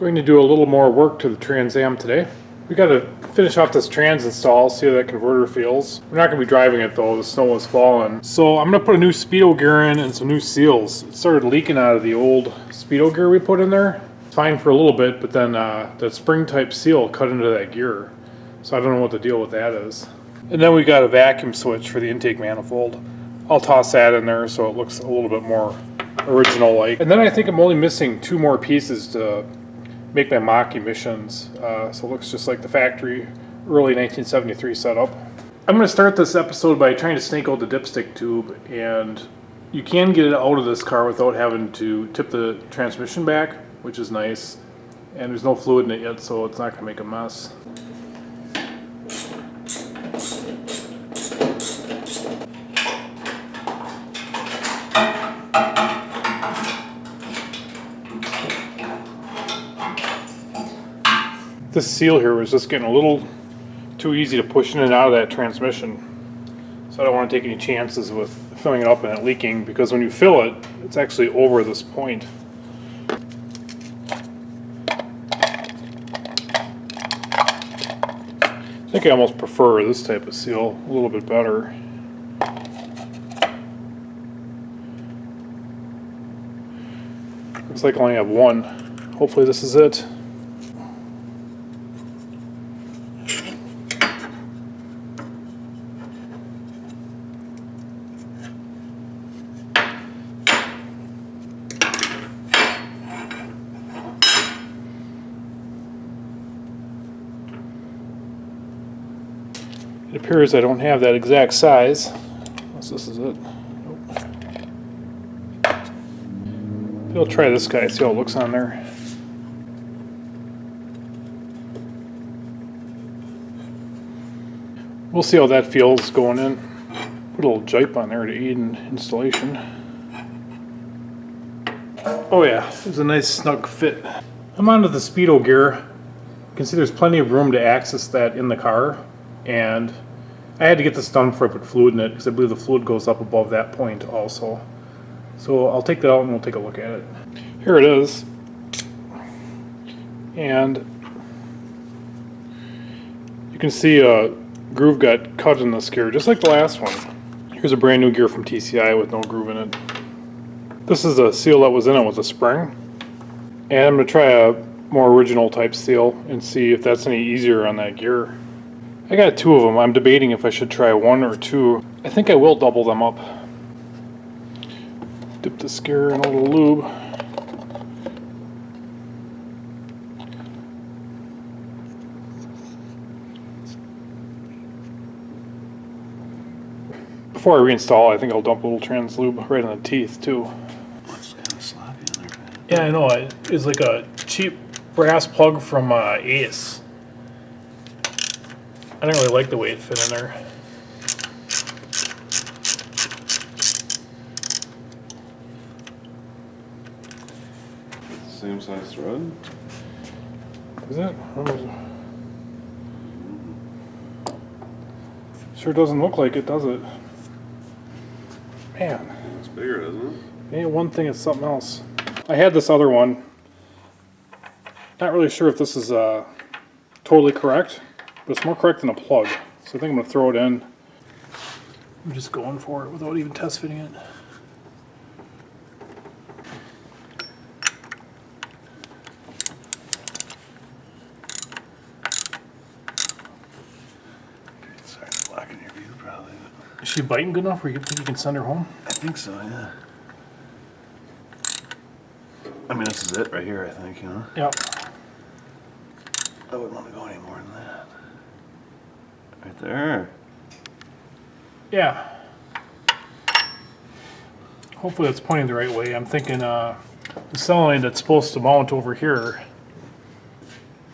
Going to do a little more work to the Trans Am today. We got to finish off this trans install, see how that converter feels. We're not going to be driving it though, the snow is falling. So I'm going to put a new speedo gear in and some new seals. It started leaking out of the old speedo gear we put in there. It's fine for a little bit, but then that spring type seal cut into that gear. So I don't know what the deal with that is. And then we got a vacuum switch for the intake manifold. I'll toss that in there so it looks a little bit more original like. And then I think I'm only missing 2 more pieces to make my mock emissions, so it looks just like the factory early 1973 setup. I'm going to start this episode by trying to snake out the dipstick tube, and you can get it out of this car without having to tip the transmission back, which is nice, and there's no fluid in it yet, so it's not going to make a mess. This seal here was just getting a little too easy to push in and out of that transmission. So I don't want to take any chances with filling it up and it leaking, because when you fill it, it's actually over this point. I think I almost prefer this type of seal a little bit better. Looks like I only have one. Hopefully this is it. It appears I don't have that exact size, unless this is it. Nope. I'll try this guy, see how it looks on there. We'll see how that feels going in. Put a little jipe on there to aid in installation. Oh yeah, there's a nice snug fit. I'm onto the speedo gear. You can see there's plenty of room to access that in the car. And I had to get this done before I put fluid in it, because I believe the fluid goes up above that point also. So I'll take that out and we'll take a look at it. Here it is. And you can see a groove got cut in this gear, just like the last one. Here's a brand new gear from TCI with no groove in it. This is a seal that was in it with a spring. And I'm going to try a more original type seal and see if that's any easier on that gear. I got 2 of them. I'm debating if I should try 1 or 2. I think I will double them up. Dip this gear in a little lube. Before I reinstall, I think I'll dump a little trans lube right in the teeth too. It's kind of sloppy in there. Yeah, I know. It's like a cheap brass plug from Ace. I don't really like the way it fit in there. Same size thread? Is it? Sure doesn't look like it, does it? Man. It's bigger, isn't it? Ain't one thing, it's something else. I had this other one. Not really sure if this is totally correct, but it's more correct than a plug. So I think I'm going to throw it in. I'm just going for it without even test fitting it. Sorry, blocking your view probably. Is she biting good enough where you think you can send her home? I think so, yeah. I mean, this is it right here, I think, you know? Yep. I wouldn't want to go any more than that. Right there. Yeah. Hopefully it's pointing the right way. I'm thinking the solenoid that's supposed to mount over here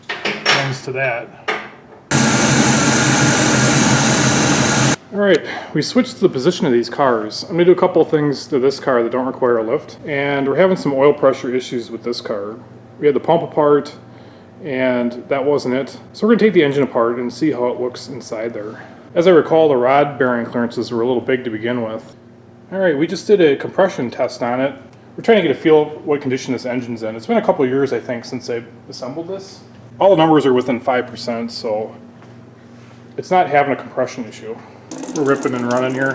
runs to that. Alright, we switched the position of these cars. I'm going to do a couple of things to this car that don't require a lift. And we're having some oil pressure issues with this car. We had the pump apart, and that wasn't it. So we're going to take the engine apart and see how it looks inside there. As I recall, the rod bearing clearances were a little big to begin with. Alright, we just did a compression test on it. We're trying to get a feel of what condition this engine's in. It's been a couple of years, I think, since I assembled this. All the numbers are within 5%, so it's not having a compression issue. We're ripping and running here.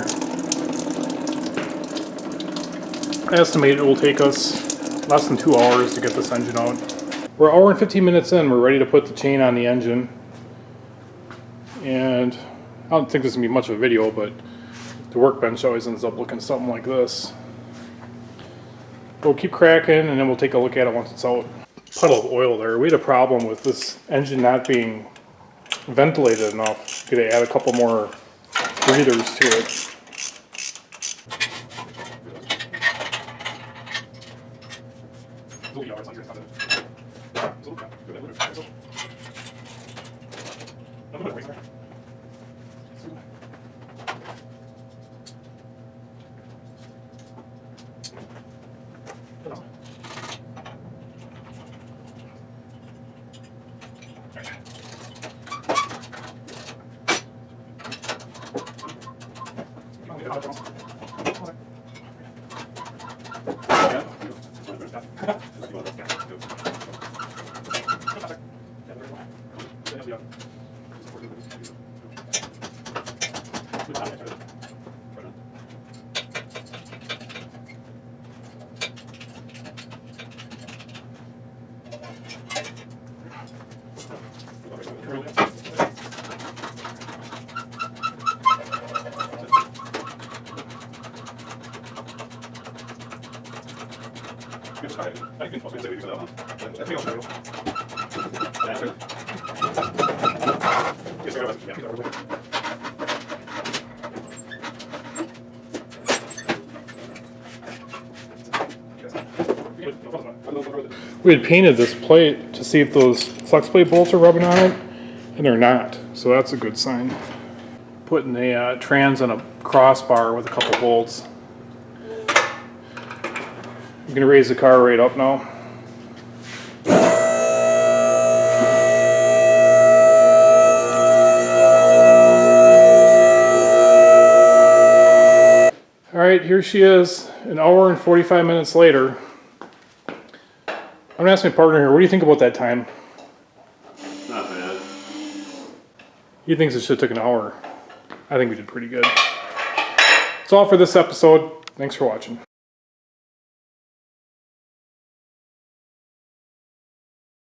I estimate it will take us less than 2 hours to get this engine out. We're an hour and 15 minutes in. We're ready to put the chain on the engine. And I don't think this is going to be much of a video, but the workbench always ends up looking something like this. We'll keep cracking and then we'll take a look at it once it's out. Puddle of oil there. We had a problem with this engine not being ventilated enough. We're going to add a couple more breathers to it. We had painted this plate to see if those flex plate bolts are rubbing on it, and they're not, so that's a good sign. Putting a trans on a crossbar with a couple bolts. I'm going to raise the car right up now. Alright, here she is, an hour and 45 minutes later. I'm going to ask my partner here, what do you think about that time? Not bad. He thinks it should have took an hour. I think we did pretty good. That's all for this episode. Thanks for watching.